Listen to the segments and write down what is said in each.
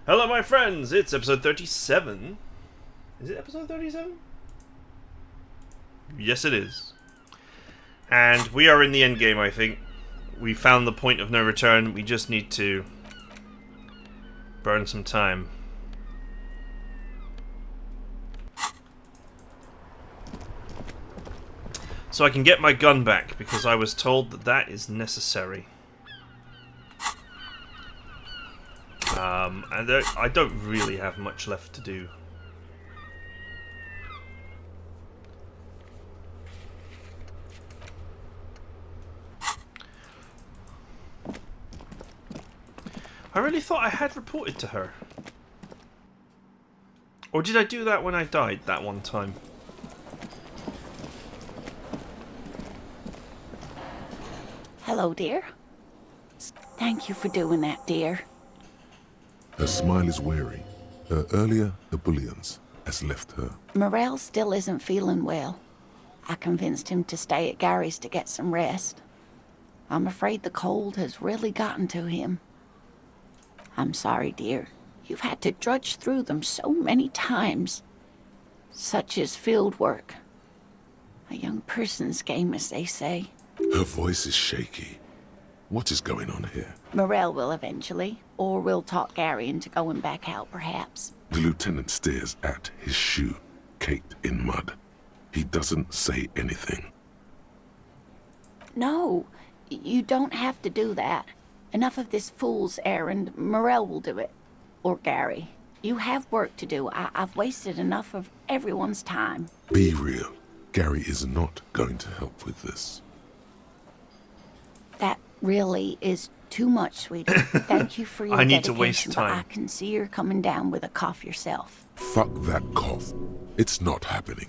Hello, my friends! It's episode 37. Is it episode 37? Yes, it is. And we are in the end game, I think. We found the point of no return. We just need to burn some time. So I can get my gun back, because I was told that that is necessary. And I don't really have much left to do. I really thought I had reported to her. Or did I do that when I died that one time? Hello, dear. Thank you for doing that, dear. Her smile is weary. Her earlier ebullience has left her. Morel still isn't feeling well. I convinced him to stay at Gary's to get some rest. I'm afraid the cold has really gotten to him. I'm sorry, dear. You've had to drudge through them so many times. Such is field work. A young person's game, as they say. Her voice is shaky. What is going on here? Morel will eventually, or we'll talk Gary into going back out, perhaps. The lieutenant stares at his shoe, caked in mud. He doesn't say anything. No, you don't have to do that. Enough of this fool's errand. Morel will do it. Or Gary. You have work to do. I've wasted enough of everyone's time. Be real. Gary is not going to help with this. That really is too much, sweetie. Thank you for your I need to dedication, waste time. but I can see you're coming down with a cough yourself. Fuck that cough. It's not happening.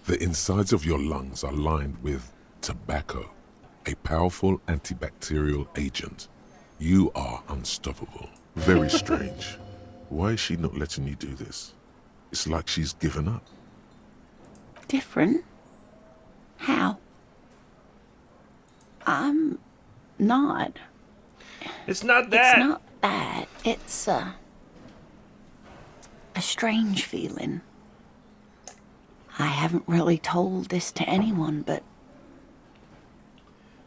The insides of your lungs are lined with tobacco, a powerful antibacterial agent. You are unstoppable. Very strange. Why is she not letting you do this? It's like she's given up. Different? How? I'm not. It's not that! It's not that. It's a strange feeling. I haven't really told this to anyone, but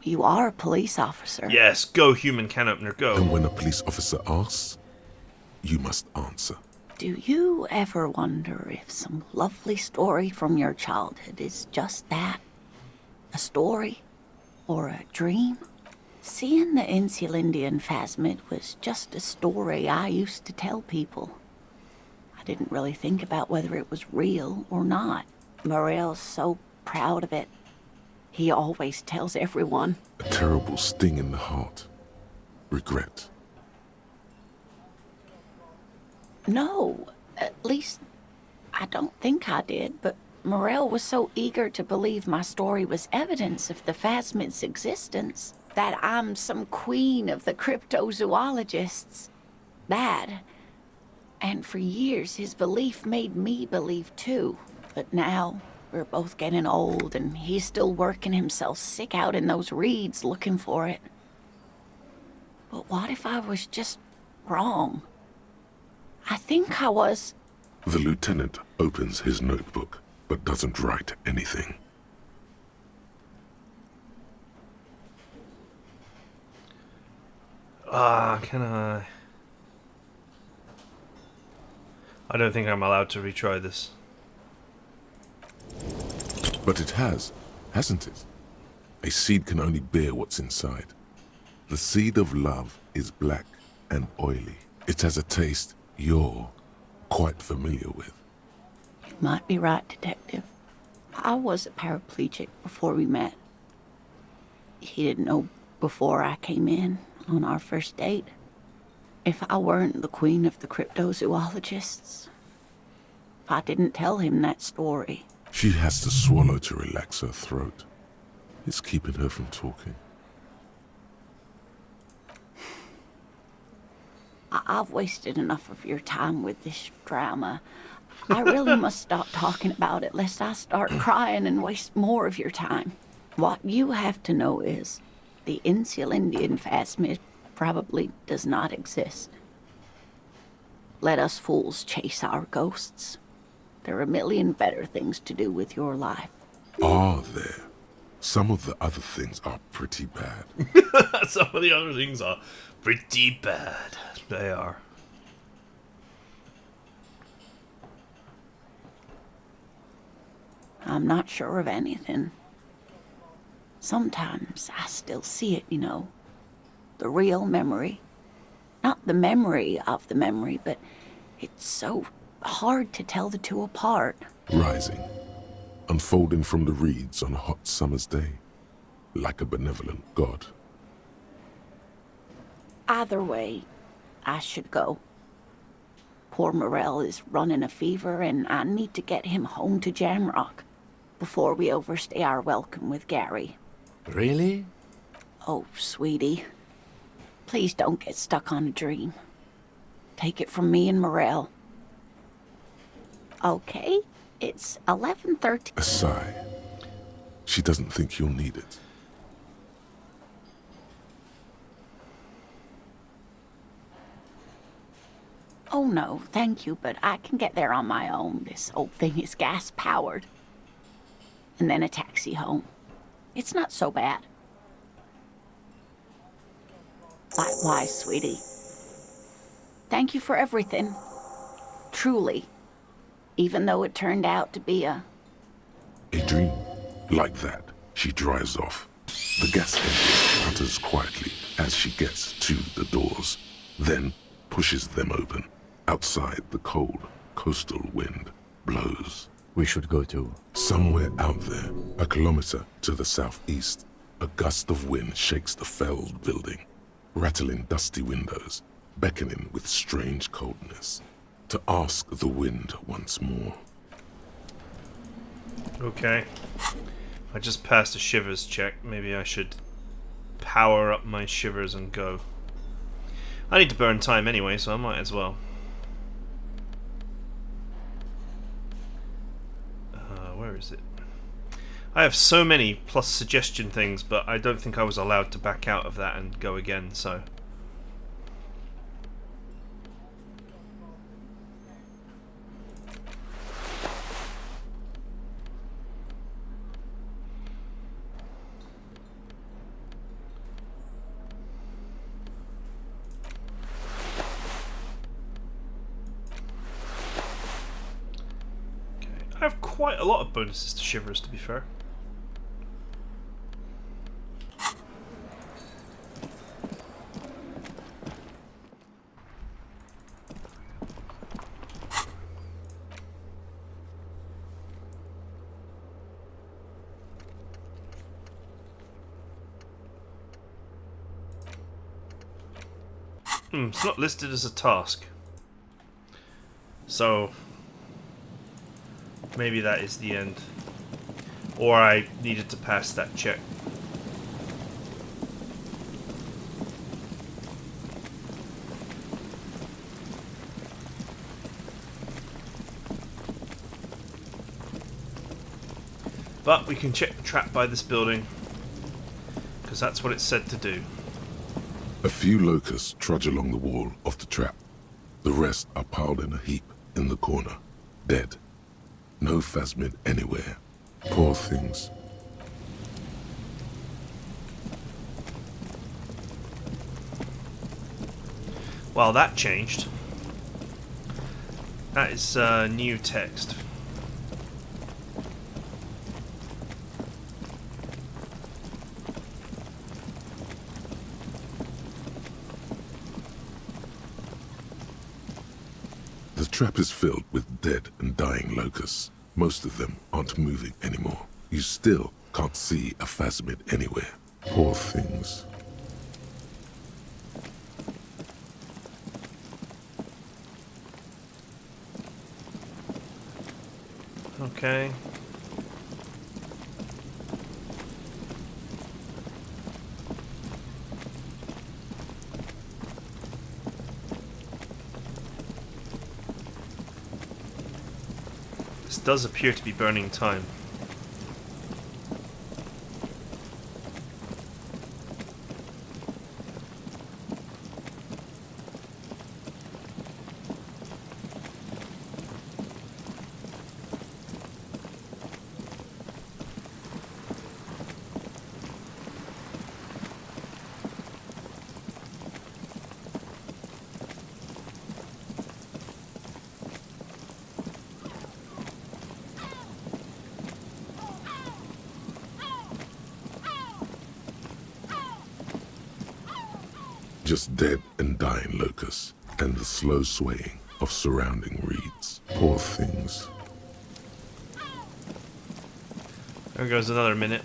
you are a police officer. Yes, go human can opener, go. And when a police officer asks, you must answer. Do you ever wonder if some lovely story from your childhood is just that? A story? Or a dream? Seeing the Insulindian phasmid was just a story I used to tell people. I didn't really think about whether it was real or not. Morel's so proud of it. He always tells everyone. A terrible sting in the heart. Regret. No, at least I don't think I did, but Morel was so eager to believe my story was evidence of the phasmid's existence, that I'm some queen of the cryptozoologists. And for years his belief made me believe too. But now we're both getting old and he's still working himself sick out in those reeds looking for it. But what if I was just wrong? I think I was. The lieutenant opens his notebook, but doesn't write anything. Can I? I don't think I'm allowed to retry this. But it has, hasn't it? A seed can only bear what's inside. The seed of love is black and oily. It has a taste you're quite familiar with. You might be right, Detective. I was a paraplegic before we met. He didn't know before I came in on our first date. If I weren't the queen of the cryptozoologists, if I didn't tell him that story. She has to swallow to relax her throat. It's keeping her from talking. I've wasted enough of your time with this drama. I really must stop talking about it lest I start crying and waste more of your time. What you have to know is the Insulindian phasmid probably does not exist. let us fools chase our ghosts. There are a million better things to do with your life. Are there? Some of the other things are pretty bad. Some of the other things are pretty bad. They are. I'm not sure of anything. Sometimes I still see it, you know. The real memory. Not the memory of the memory, but it's so hard to tell the two apart. Rising, unfolding from the reeds on a hot summer's day, like a benevolent god. Either way, I should go. Poor Morel is running a fever, and I need to get him home to Jamrock before we overstay our welcome with Gary. Really? Oh, sweetie. Please don't get stuck on a dream. Take it from me and Morel. Okay, it's 11:30. A sigh. She doesn't think you'll need it. Oh no, thank you, but I can get there on my own. This old thing is gas-powered. And then a taxi home. It's not so bad. Likewise, sweetie. Thank you for everything. Truly. Even though it turned out to be a dream. Like that, she drives off. The gas engine putters quietly as she gets to the doors, then pushes them open. Outside, the cold, coastal wind blows. We should go to... Somewhere out there, a kilometer to the southeast, a gust of wind shakes the felled building, rattling dusty windows, beckoning with strange coldness. To ask the wind once more. Okay. I just passed a shivers check. Maybe I should power up my shivers and go. I need to burn time anyway, so I might as well. Where is it? I have so many plus suggestion things, but I don't think I was allowed to back out of that and go again, so... I have quite a lot of bonuses to shivers, to be fair. It's not listed as a task. So... maybe that is the end. Or I needed to pass that check. But we can check the trap by this building, because that's what it said to do. A few locusts trudge along the wall of the trap. The rest are piled in a heap in the corner, dead. No phasmid anywhere. Poor things. Well, that changed. That is new text. The trap is filled with dead and dying locusts. Most of them aren't moving anymore. You still can't see a phasmid anywhere. Poor things. Okay. This does appear to be burning time. just dead and dying locusts, and the slow swaying of surrounding reeds. Poor things. There goes another minute.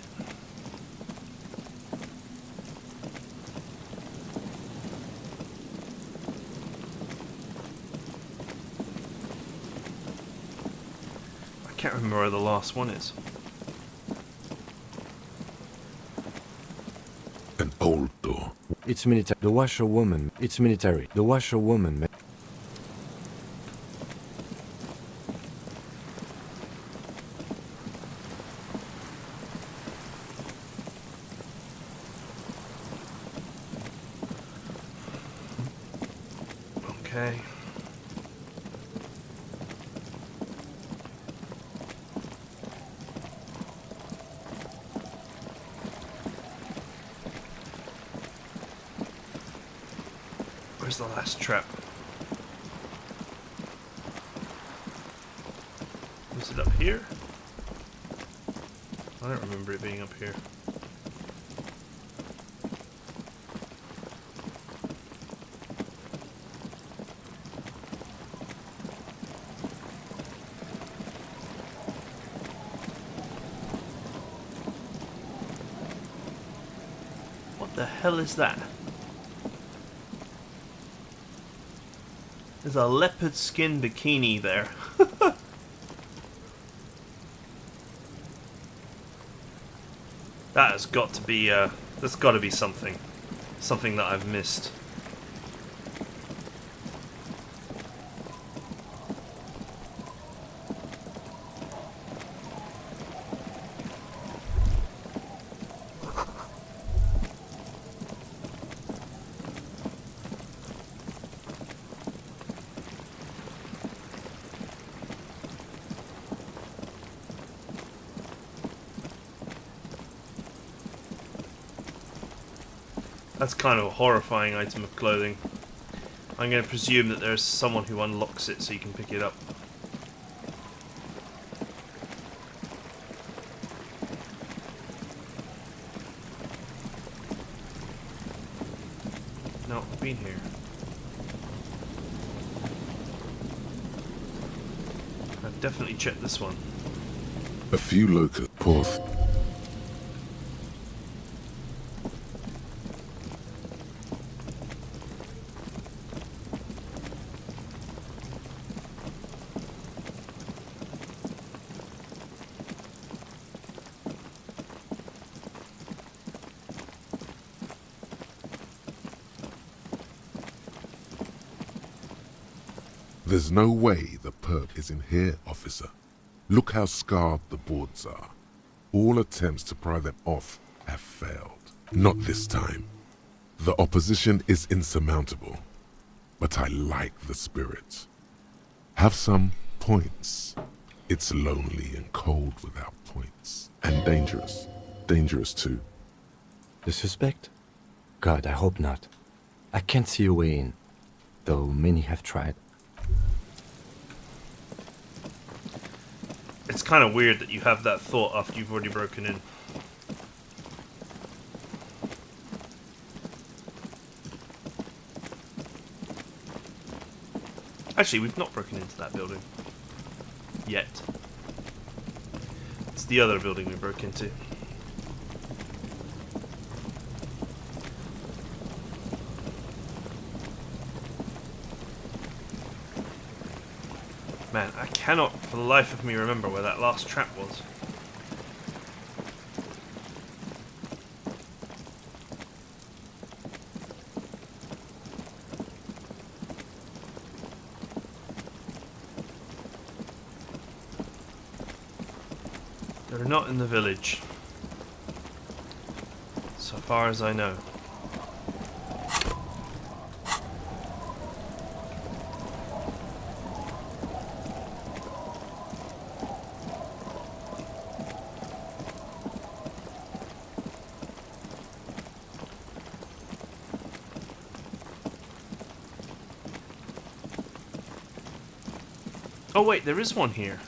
I can't remember where the last one is. An old door. It's military. The washerwoman. It's military. The washerwoman. Okay. Where's the last trap? Was it up here? I don't remember it being up here. What the hell is that? There's a leopard skin bikini there. That has got to be, that's got to be something. Something that I've missed. That's kind of a horrifying item of clothing. I'm going to presume that there's someone who unlocks it so you can pick it up. No, I've been here. I've definitely checked this one. A few locusts. Poor There's no way the perp is in here, officer. Look how scarred the boards are. All attempts to pry them off have failed. Not this time. The opposition is insurmountable, but I like the spirit. Have some points. It's lonely and cold without points. And dangerous. Dangerous too. The suspect? God, I hope not. I can't see a way in, though many have tried. It's kind of weird that you have that thought after you've already broken in. Actually, we've not broken into that building. Yet. It's the other building we broke into. Man, I cannot for the life of me remember where that last trap was. They're not in the village, so far as I know. Oh wait, there is one here.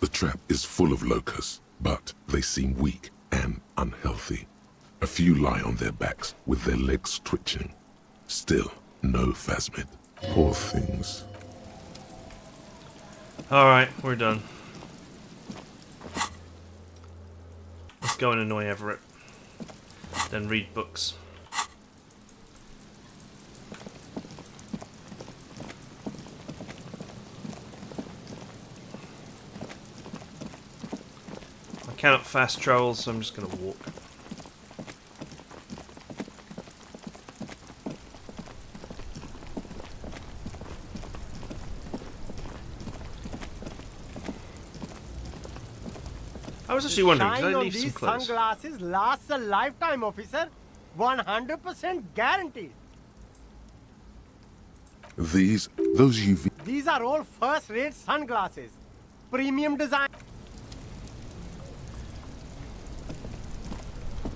The trap is full of locusts, but they seem weak and unhealthy. A few lie on their backs with their legs twitching. Still, no phasmid. Poor things. Alright, we're done. Let's go and annoy Everett. Then read books. I cannot fast travel, so I'm just going to walk. I was actually wondering, did I leave some clothes? Sunglasses lasts a lifetime, officer. 100% guaranteed. Those UV... These are all first-rate sunglasses. Premium design.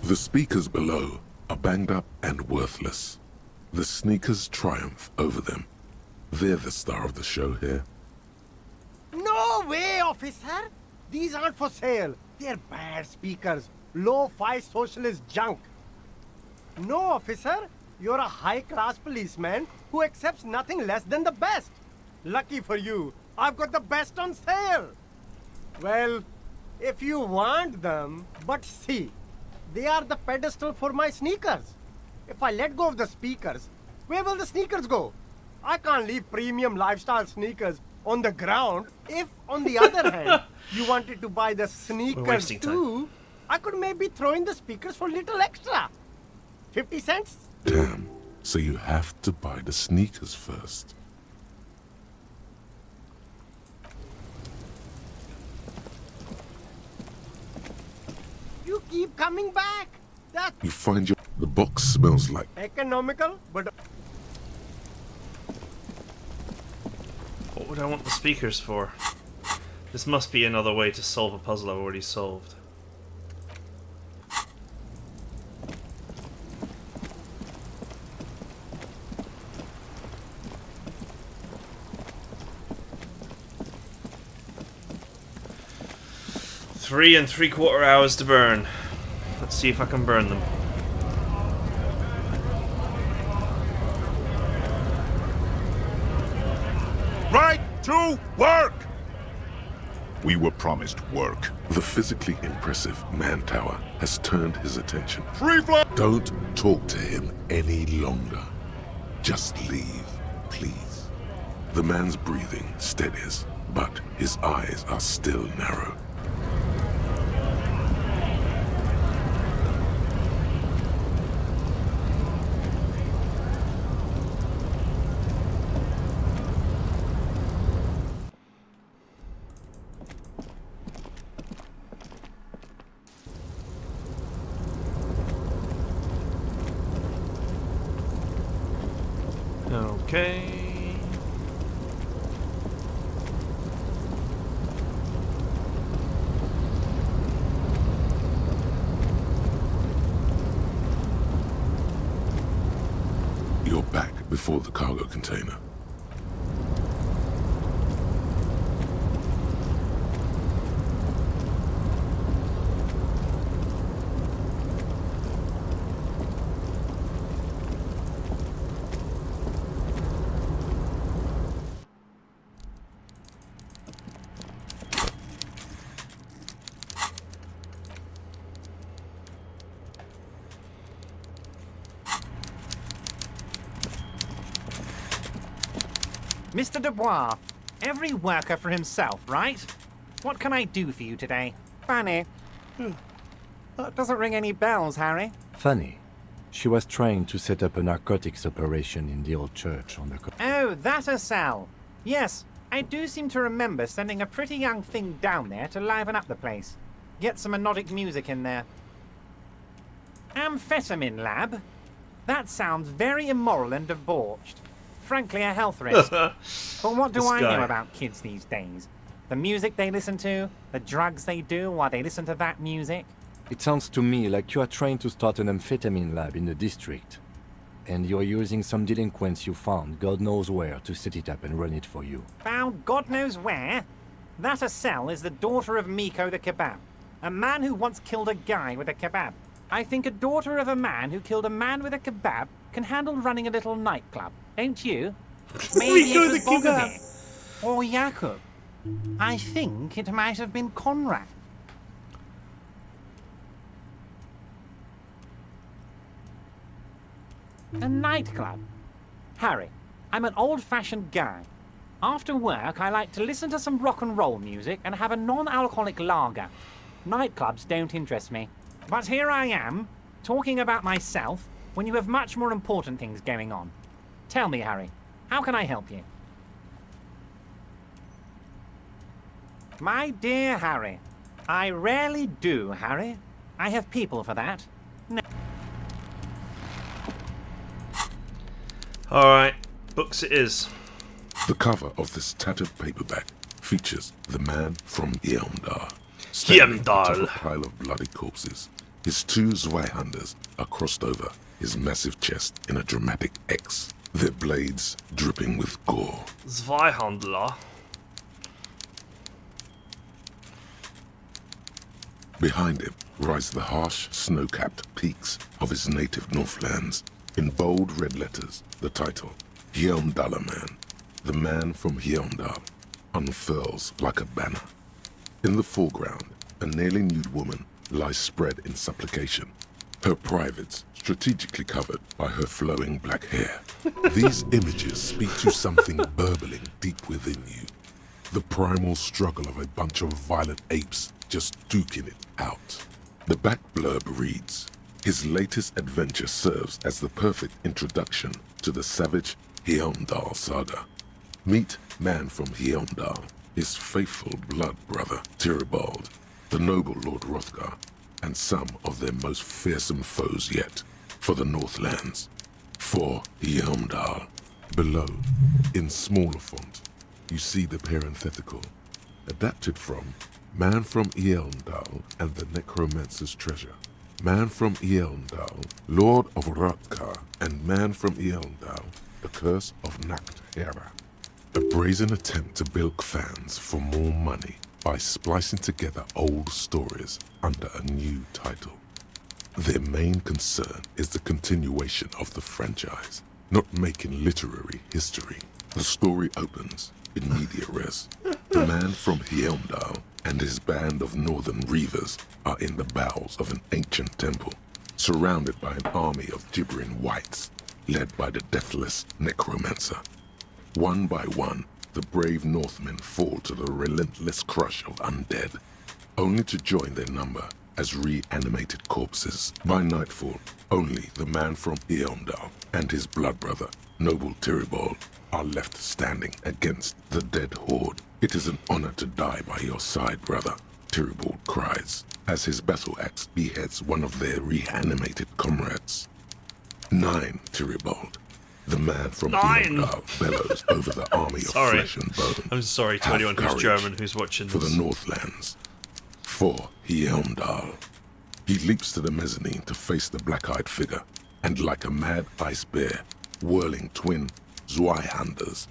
The speakers below are banged up and worthless. The sneakers triumph over them. They're the star of the show here. No way, officer. These aren't for sale. They're bad speakers. Low-fi socialist junk. No, officer. You're a high-class policeman who accepts nothing less than the best. Lucky for you, I've got the best on sale. Well, if you want them, but see, they are the pedestal for my sneakers. If I let go of the speakers, where will the sneakers go? I can't leave premium lifestyle sneakers on the ground. If, on the other hand, you wanted to buy the sneakers too, I could maybe throw in the speakers for a little extra. 50 cents? Damn, so you have to buy the sneakers first. You keep coming back. That's You find your... The box smells like... economical, but... What would I want the speakers for? This must be another way to solve a puzzle I've already solved. Three and 3/4 hours to burn. Let's see if I can burn them. Right to work! We were promised work. The physically impressive man tower has turned his attention. Free flow! Don't talk to him any longer. Just leave, please. The man's breathing steadies, but his eyes are still narrow. Okay. You're back before the cargo container. Mr. Dubois, every worker for himself, right? What can I do for you today? Funny. That doesn't ring any bells, Harry. Funny. She was trying to set up a narcotics operation in the old church on the coast. Oh, that a cell. Yes, I do seem to remember sending a pretty young thing down there to liven up the place. Get some melodic music in there. Amphetamine lab? That sounds very immoral and debauched. Frankly, a health risk. But what do This I guy. know about kids these days? The music they listen to, the drugs they do while they listen to that music. It sounds to me like you are trying to start an amphetamine lab in the district. And you're using some delinquents you found, God knows where, to set it up and run it for you. Found God knows where? That a cell is the daughter of Miko the Kebab. A man who once killed a guy with a kebab. I think a daughter of a man who killed a man with a kebab can handle running a little nightclub, don't you? Maybe it was Bogomir. Or Jakub. I think it might have been Conrad. A nightclub? Harry, I'm an old-fashioned guy. After work, I like to listen to some rock and roll music and have a non-alcoholic lager. Nightclubs don't interest me. But here I am, talking about myself, when you have much more important things going on. Tell me, Harry, how can I help you? My dear Harry, I rarely do, Harry. I have people for that. No. Alright, books it is. The cover of this tattered paperback features the man from Heimdall, standing atop a pile of bloody corpses. His two Zweihanders are crossed over his massive chest in a dramatic X, their blades dripping with gore. Zweihandler. Behind him rise the harsh, snow-capped peaks of his native Northlands. In bold red letters, the title, Heimdaller Man, the man from Heimdall, unfurls like a banner. In the foreground, a nearly nude woman lies spread in supplication, her privates strategically covered by her flowing black hair. These images speak to something burbling deep within you. The primal struggle of a bunch of violent apes just duking it out. The back blurb reads, his latest adventure serves as the perfect introduction to the savage Heimdall saga. Meet man from Heimdall, his faithful blood brother, Tyribald, the noble Lord Hrothgar, and some of their most fearsome foes yet, for the Northlands. For Heimdall. Below, in smaller font, you see the parenthetical, adapted from Man from Heimdall and the Necromancer's Treasure. Man from Heimdall, Lord of Hrothgar, and Man from Heimdall, the Curse of Nacht Hera. A brazen attempt to bilk fans for more money by splicing together old stories under a new title. Their main concern is the continuation of the franchise, not making literary history. The story opens in media res. The man from Heimdall and his band of northern reavers are in the bowels of an ancient temple, surrounded by an army of gibbering whites, led by the deathless necromancer. One by one, the brave Northmen fall to the relentless crush of undead, only to join their number as reanimated corpses. By nightfall, only the man from Heimdall and his blood brother, noble Tyribald, are left standing against the dead horde. It is an honor to die by your side, brother, Tyribald cries, as his battle axe beheads one of their reanimated comrades. 9, Tyribald. The man from Heimdall bellows over the army of flesh and bone. I'm sorry to Have anyone who's courage German who's watching for this. the Northlands. For Heimdall. He leaps to the mezzanine to face the black-eyed figure, and like a mad ice bear, whirling twin Zweihanders,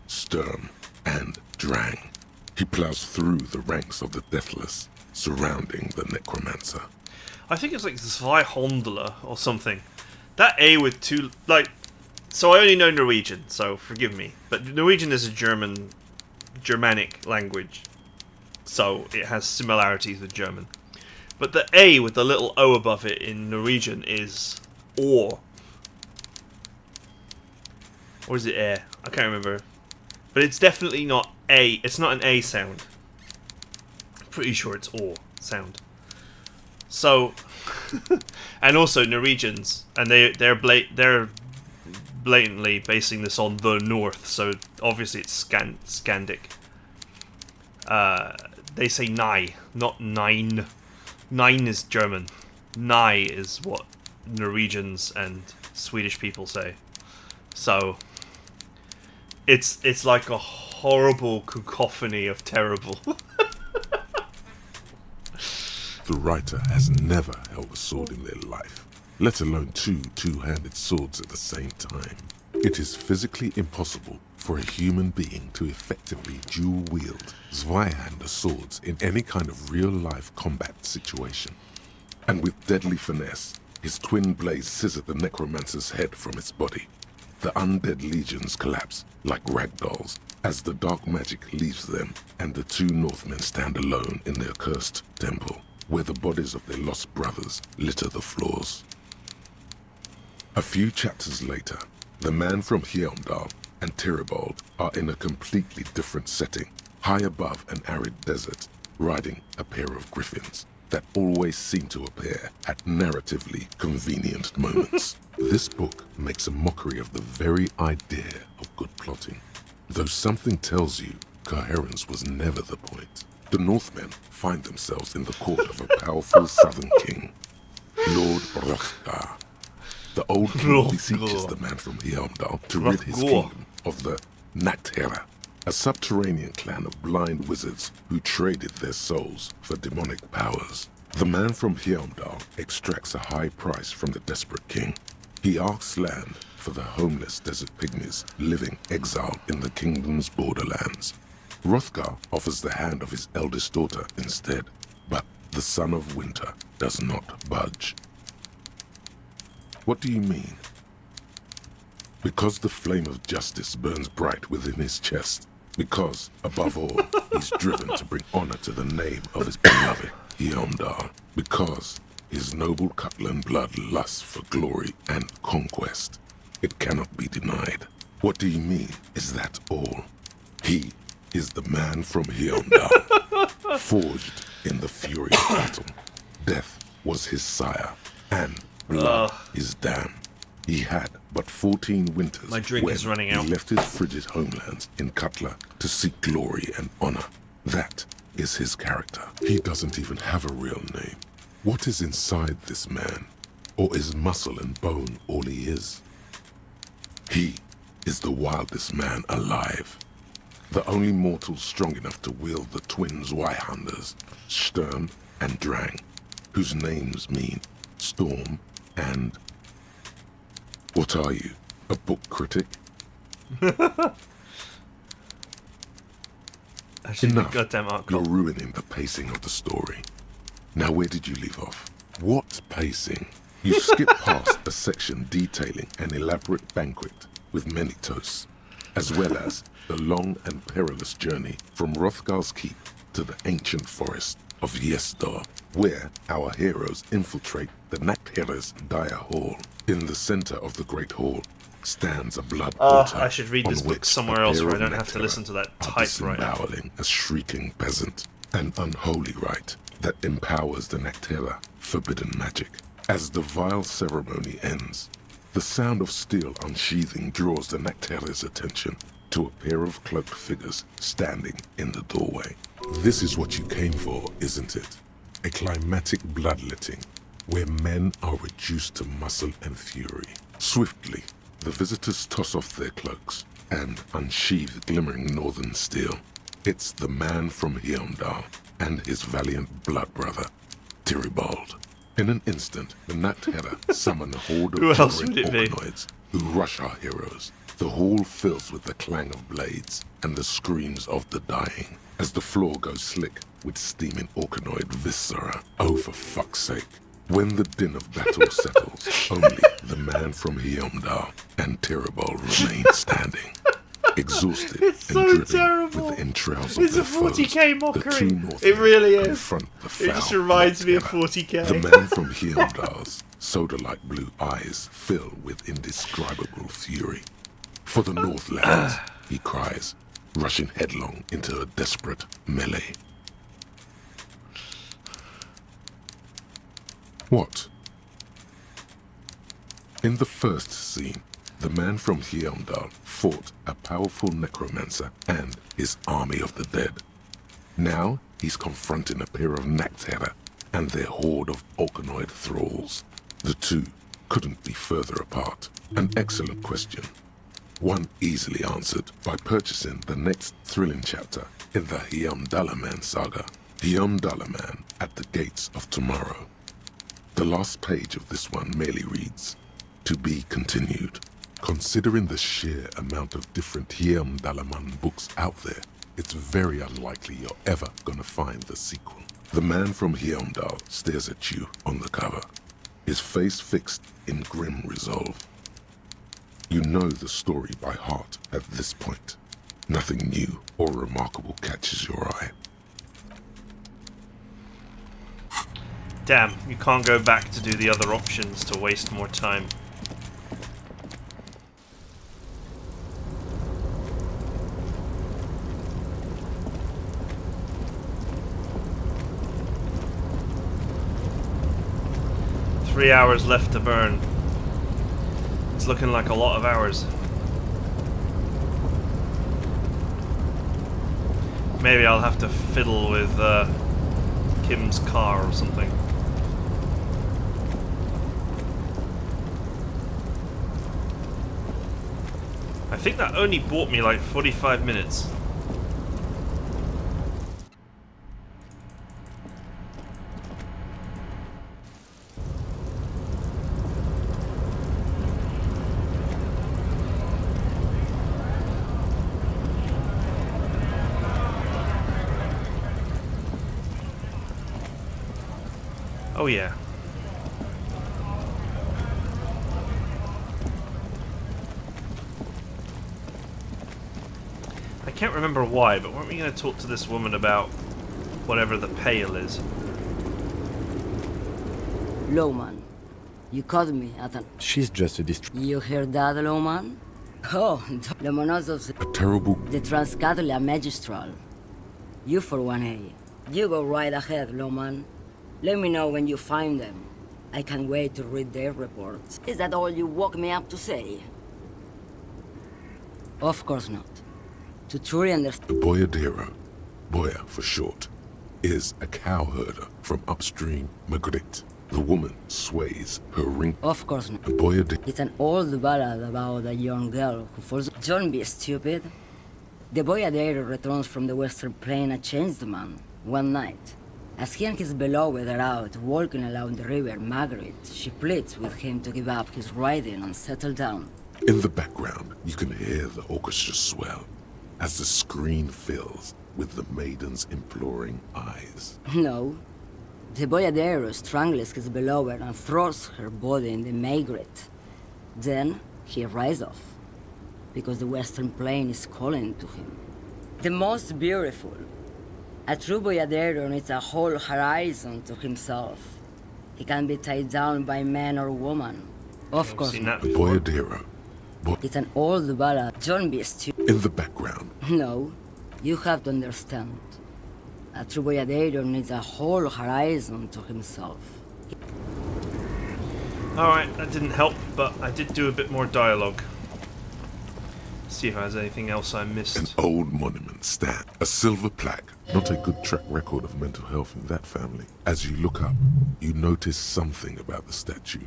Sturm and Drang, he plows through the ranks of the deathless, surrounding the necromancer. I think it's like Zweihondler or something. That A with two, like... So I only know Norwegian, so forgive me. But Norwegian is a Germanic language. So it has similarities with German. But the A with the little O above it in Norwegian is or. Or is it air? I can't remember. But it's definitely not A. It's not an A sound. I'm pretty sure it's or sound. So, and also Norwegians, and they're blatantly basing this on the North. So obviously it's Scandic. They say nigh, not nine. Nine is German. Nigh is what Norwegians and Swedish people say. So it's like a horrible cacophony of terrible. The writer has never held a sword in their life, let alone two two-handed swords at the same time. It is physically impossible for a human being to effectively dual-wield Zweihander swords in any kind of real-life combat situation. And with deadly finesse, his twin blades scissor the necromancer's head from its body. The undead legions collapse like ragdolls as the dark magic leaves them, and the two Northmen stand alone in their cursed temple, where the bodies of their lost brothers litter the floors. A few chapters later, the man from Heimdall and Tyribald are in a completely different setting, high above an arid desert, riding a pair of griffins that always seem to appear at narratively convenient moments. This book makes a mockery of the very idea of good plotting. Though something tells you coherence was never the point, the Northmen find themselves in the court of a powerful southern king, Lord Hrothgar. The old king beseeches the man from Heimdall to rid his kingdom of the Nachtherra, a subterranean clan of blind wizards who traded their souls for demonic powers. The man from Heimdall extracts a high price from the desperate king. He asks land for the homeless desert pygmies living exiled in the kingdom's borderlands. Hrothgar offers the hand of his eldest daughter instead, but the son of winter does not budge. What do you mean? Because the flame of justice burns bright within his chest. Because, above all, he's driven to bring honor to the name of his beloved Heimdall. Because his noble Cutland blood lusts for glory and conquest. It cannot be denied. What do you mean? Is that all? He is the man from Heimdall, forged in the fury of battle. Death was his sire, and blood his dam. He had but 14 winters My drink is running out. He left his frigid homelands in Cutla to seek glory and honor. That is his character. He doesn't even have a real name. What is inside this man? Or is muscle and bone all he is? He is the wildest man alive. The only mortal strong enough to wield the twin Zweihanders, Sturm and Drang, whose names mean storm and... What are you? A book critic? Actually, Enough. goddamn art. You're ruining the pacing of the story. Now where did you leave off? What pacing? You skipped past a section detailing an elaborate banquet with many toasts, as well as the long and perilous journey from Hrothgar's keep to the ancient forest of Yesdor, where our heroes infiltrate the Nachtherra's dire hall. In the center of the great hall stands a blood altar. I should read this on book which somewhere a else pair where I of don't have to Nachtherra listen to that are typewriter. disemboweling a shrieking peasant, an unholy rite that empowers the Nachtherra forbidden magic. As the vile ceremony ends, the sound of steel unsheathing draws the Nachtherra's attention to a pair of cloaked figures standing in the doorway. This is what you came for, isn't it? A climatic bloodletting, where men are reduced to muscle and fury. Swiftly, the visitors toss off their cloaks and unsheathe glimmering northern steel. It's the man from Heimdall and his valiant blood brother, Tyribald. In an instant, the Nachtherra summon a horde Who of else gibbering would it be? organoids who rush our heroes. The hall fills with the clang of blades and the screams of the dying as the floor goes slick with steaming organoid viscera. Oh, for fuck's sake. When the din of battle settles, only the man from Heimdall and Tyribald remain standing. Exhausted It's and so driven terrible. with the entrails of It's a their foes, 40k the mockery. two It Northmen really is. confront the It just foul reminds me of Nachtherra. 40k. The man from Heimdall's soda-like blue eyes fill with indescribable fury. For the Northlands, he cries, rushing headlong into a desperate melee. What? In the first scene, the man from Heimdall fought a powerful necromancer and his army of the dead. Now he's confronting a pair of Nachtherra and their horde of organoid thralls. The two couldn't be further apart. An excellent question. One easily answered by purchasing the next thrilling chapter in the Heimdallaman saga, Heimdallaman at the Gates of Tomorrow. The last page of this one merely reads, "To be continued." Considering the sheer amount of different TheEdmon books out there, it's very unlikely you're ever gonna find the sequel. The man from Heimdall stares at you on the cover, his face fixed in grim resolve. You know the story by heart at this point. Nothing new or remarkable catches your eye. Damn, you can't go back to do the other options to waste more time. Three hours left to burn. It's looking like a lot of hours. Maybe I'll have to fiddle with Kim's car or something. I think that only bought me like 45 minutes. Oh yeah. I can't remember why, but weren't we going to talk to this woman about whatever the Pale is? Lowman, you caught me at an... She's just a You heard that, Lowman? Oh, the monosos... A terrible... The Transcatalia Magistral. You for 1A. You go right ahead, Lowman. Let me know when you find them. I can't wait to read their reports. Is that all you woke me up to say? Of course not. To truly understand... The Boyadero, Boya for short, is a cowherder from upstream Magritte. The woman sways her ring... Of course not. The Boyadero... It's an old ballad about a young girl who falls... Don't be stupid. The Boyadero returns from the western plain a changed man, one night. As he and his beloved are out walking along the river Margaret, she pleads with him to give up his riding and settle down. In the background, you can hear the orchestra swell as the screen fills with the maiden's imploring eyes. No. The Boyadero strangles his beloved and throws her body in the Margaret. Then he rides off, because the western plain is calling to him. The most beautiful. A true Boyadero needs a whole horizon to himself. He can be tied down by man or woman. Of course not. The Boyadero. It's an old ballad. Don't be stupid. In the background. No, you have to understand. A true Boyadero needs a whole horizon to himself. Alright, that didn't help, but I did do a bit more dialogue. See if there's anything else I missed. An old monument stand. A silver plaque. Not a good track record of mental health in that family. As you look up, you notice something about the statue.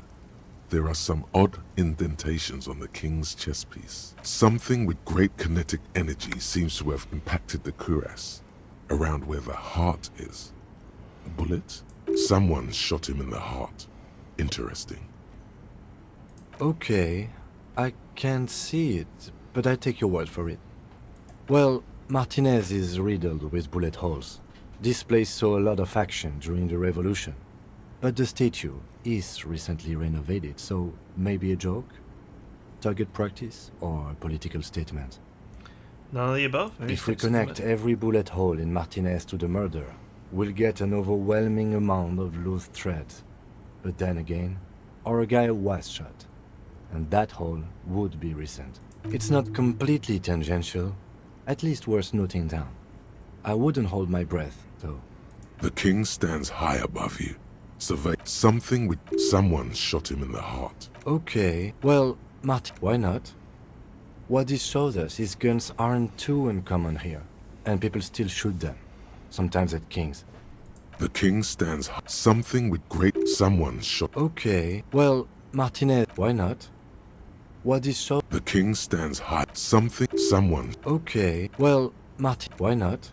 There are some odd indentations on the king's chest piece. Something with great kinetic energy seems to have impacted the cuirass, around where the heart is. A bullet? Someone shot him in the heart. Interesting. Okay, I can't see it, but I take your word for it. Well, Martinez is riddled with bullet holes. This place saw a lot of action during the revolution. But the statue is recently renovated, so maybe a joke? Target practice or a political statement? None of the above? Maybe If we fix it a connect bit. every bullet hole in Martinez to the murder, we'll get an overwhelming amount of loose threads. But then again, our guy was shot, and that hole would be recent. It's not completely tangential, at least worth noting down. I wouldn't hold my breath, though. The king stands high above you. Survey something with someone shot him in the heart. Okay, well, why not? What this shows us is guns aren't too uncommon here, and people still shoot them, sometimes at kings. The king stands something with great someone shot. Okay, well, Martinez, why not? What this show? The king stands high. Something someone. Okay, well, why not?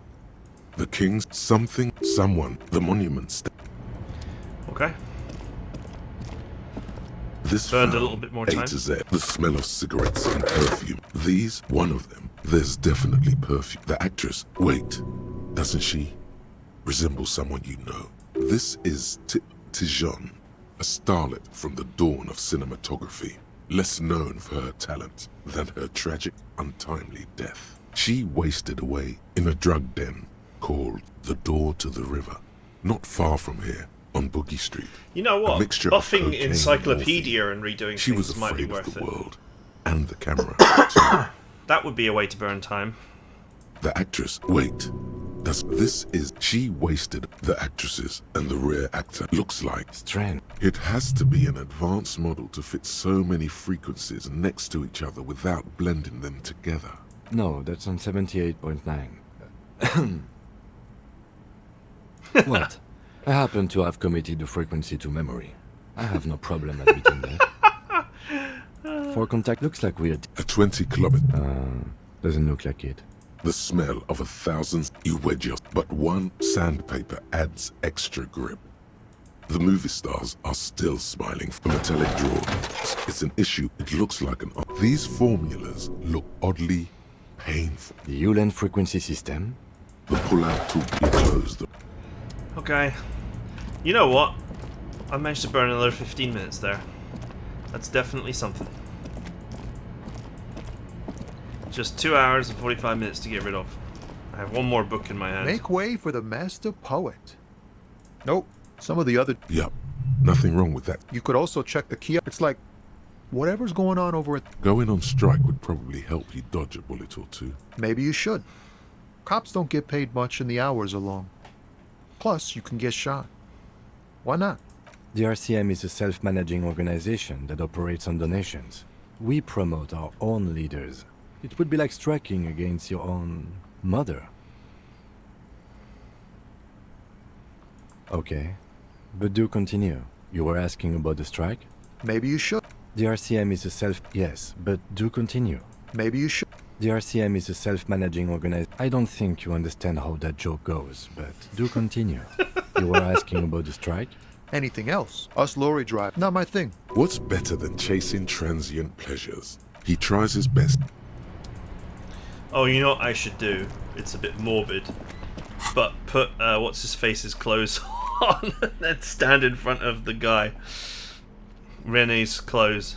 The king's something someone. The monument. Okay. This Burned a found little bit more A time. to Z. The smell of cigarettes and perfume. These, one of them. There's definitely perfume. The actress, wait, doesn't she resemble someone you know? This is Tijon, a starlet from the dawn of cinematography, less known for her talent than her tragic, untimely death. She wasted away in a drug den called The Door to the River, not far from here, on Boogie Street. You know A what? mixture of Buffing cocaine and Encyclopedia and redoing She was things might be afraid of worth the it. world and the camera, too. That would be a way to burn time. The actress, wait, she wasted the actresses and the rear actor looks like. Strange. It has to be an advanced model to fit so many frequencies next to each other without blending them together. No, that's on 78.9. What? I happen to have committed the frequency to memory. I have no problem admitting that. For contact, looks like we're... A 20 kilometer. Doesn't look like it. The smell of 1,000 you wedge your, but one sandpaper adds extra grip. The movie stars are still smiling for metallic drawer. It's an issue. It looks like an... These formulas look oddly painful. The Uland frequency system? The pull-out tool you close the... Okay. You know what? I managed to burn another 15 minutes there. That's definitely something. Just 2 hours and 45 minutes to get rid of. I have one more book in my hand. Make way for the master poet. Nope. Some of the other... Yup. Nothing wrong with that. You could also check the key. It's like, whatever's going on over at... Going on strike would probably help you dodge a bullet or two. Maybe you should. Cops don't get paid much and the hours are long. Plus, you can get shot. Why not? The RCM is a self-managing organization that operates on donations. We promote our own leaders. It would be like striking against your own mother. Okay, but do continue. You were asking about the strike? Maybe you should. The RCM is a self... Yes, but do continue. Maybe you should. The RCM is a self-managing organization. I don't think you understand how that joke goes, but do continue. You were asking about the strike? Anything else? Us lorry drive. Not my thing. What's better than chasing transient pleasures? He tries his best. Oh, you know what I should do? It's a bit morbid. But put, what's-his-face's clothes on and then stand in front of the guy. Rene's clothes.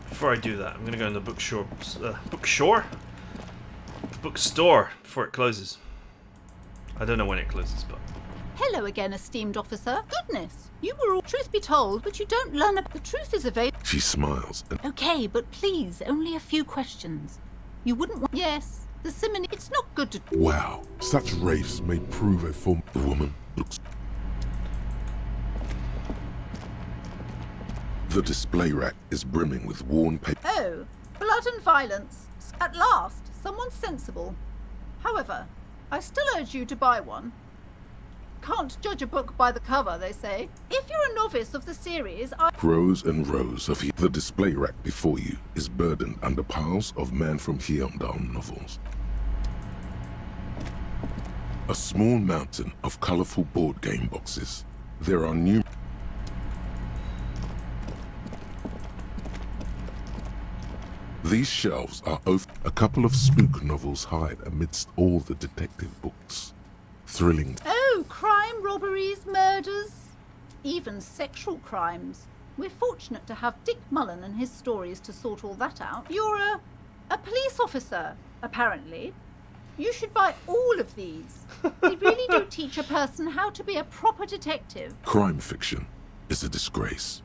Before I do that, I'm gonna go in the bookstore before it closes. I don't know when it closes, but... Hello again, esteemed officer. Goodness, you were all... Truth be told, but you don't learn... The truth is available... She smiles and... Okay, but please, only a few questions. You wouldn't want... Yes, the simony... It's not good to... Wow, such wraiths may prove a form... The woman looks... The display rack is brimming with worn paper. Oh, blood and violence. At last, someone sensible. However, I still urge you to buy one. Can't judge a book by the cover, they say. If you're a novice of the series, Rows and rows of... The display rack before you is burdened under piles of Man from Hyundai novels. A small mountain of colorful board game boxes. There are new... These shelves are a couple of spook novels hide amidst all the detective books. Thrilling. Oh, crime, robberies, murders, even sexual crimes. We're fortunate to have Dick Mullen and his stories to sort all that out. You're a police officer, apparently. You should buy all of these. They really do teach a person how to be a proper detective. Crime fiction is a disgrace.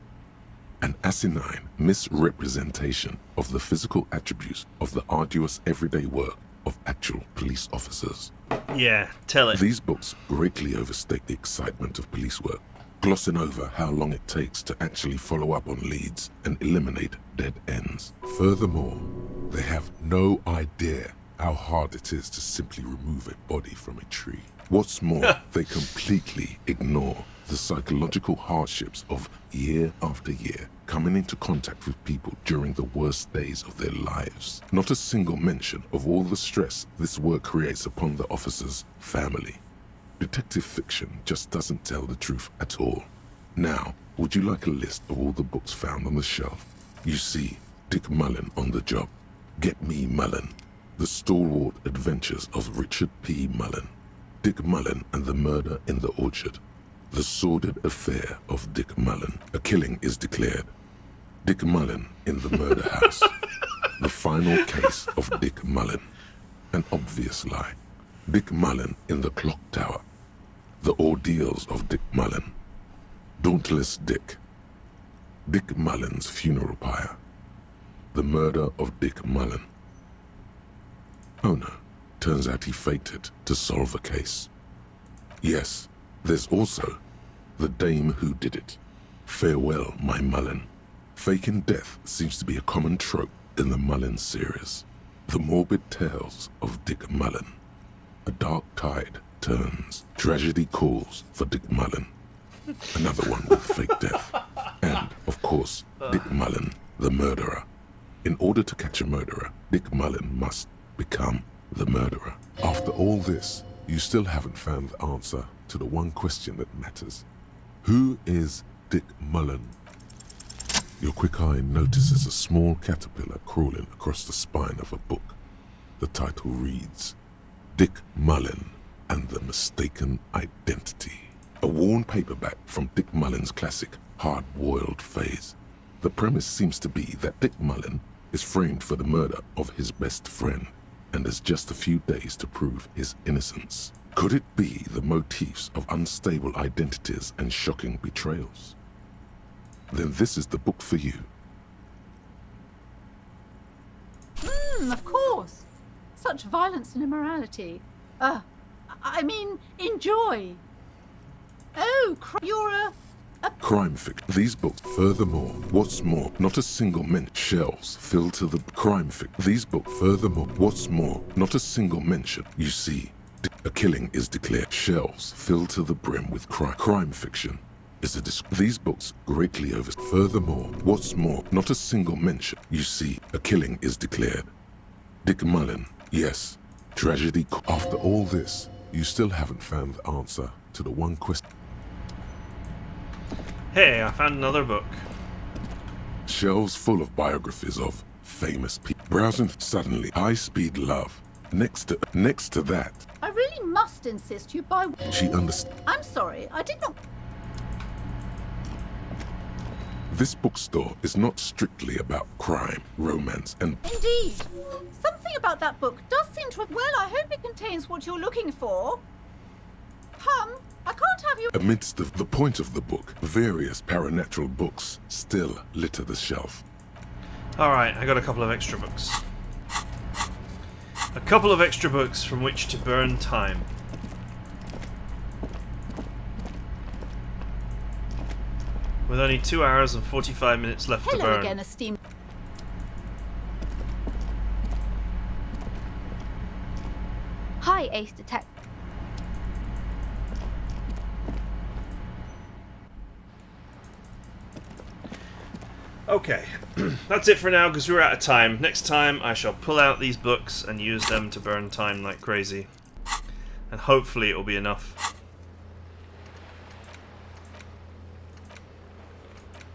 An asinine misrepresentation of the physical attributes of the arduous everyday work of actual police officers. Yeah, tell it. These books greatly overstate the excitement of police work, glossing over how long it takes to actually follow up on leads and eliminate dead ends. Furthermore, they have no idea how hard it is to simply remove a body from a tree. What's more, they completely ignore the psychological hardships of year after year coming into contact with people during the worst days of their lives. Not a single mention of all the stress this work creates upon the officer's family. Detective fiction just doesn't tell the truth at all. Now, would you like a list of all the books found on the shelf? You see Dick Mullen on the job. Get Me Mullen. The Stalwart Adventures of Richard P. Mullen. Dick Mullen and the Murder in the Orchard. The Sordid Affair of Dick Mullen. A killing is declared. Dick Mullen in the Murder House. The Final Case of Dick Mullen. An Obvious Lie. Dick Mullen in the Clock Tower. The Ordeals of Dick Mullen. Dauntless Dick. Dick Mullen's Funeral Pyre. The Murder of Dick Mullen. Oh no, turns out he faked it to solve a case. Yes, there's also The Dame Who Did It. Farewell, My Mullen. Faking death seems to be a common trope in the Mullen series. The Morbid Tales of Dick Mullen. A dark tide turns. Tragedy calls for Dick Mullen. Another one with fake death. And, of course, Dick Mullen, the murderer. In order to catch a murderer, Dick Mullen must become the murderer. After all this, you still haven't found the answer to the one question that matters. Who is Dick Mullen? Your quick eye notices a small caterpillar crawling across the spine of a book. The title reads, Dick Mullen and the Mistaken Identity. A worn paperback from Dick Mullen's classic hard-boiled phase. The premise seems to be that Dick Mullen is framed for the murder of his best friend and has just a few days to prove his innocence. Could it be the motifs of unstable identities and shocking betrayals? Then this is the book for you. Of course. Such violence and immorality. I mean, enjoy. Oh, you're a Crime fiction. These books, furthermore, what's more, not a single mention. Shelves filled to the crime fiction. These books, furthermore, what's more, not a single mention. You see, a killing is declared. Shelves filled to the brim with crime fiction. Is a these books greatly over. Furthermore, what's more, not a single mention. You see, a killing is declared. Dick Mullen, yes, tragedy. After all this, you still haven't found the answer to the one question. Hey, I found another book. Shelves full of biographies of famous people. Browsing suddenly, High-Speed Love. Next to that, I really must insist you buy. she understands. I'm sorry, I did not. This bookstore is not strictly about crime, romance, and Indeed. Something about that book does seem to have. Well, I hope it contains what you're looking for. Come, I can't have you. amidst the point of the book, various paranatural books still litter the shelf. Alright, I got a couple of extra books. A couple of extra books from which to burn time. With only 2 hours and 45 minutes left to Hello burn. again, esteemed. Hi, Ace Detective. Okay, that's it for now because we're out of time. Next time I shall pull out these books and use them to burn time like crazy. And hopefully it will be enough.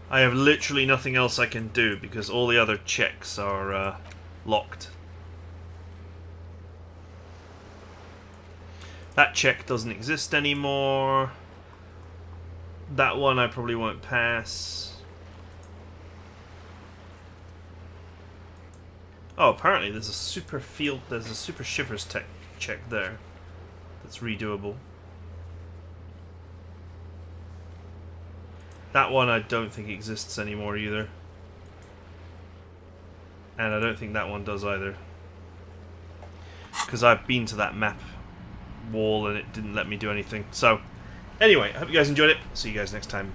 I have literally nothing else I can do because all the other checks are locked. That check doesn't exist anymore. That one I probably won't pass. Oh, apparently there's a super shivers tech check there. That's redoable. That one I don't think exists anymore either. And I don't think that one does either. Because I've been to that map wall and it didn't let me do anything. So, anyway, I hope you guys enjoyed it. See you guys next time.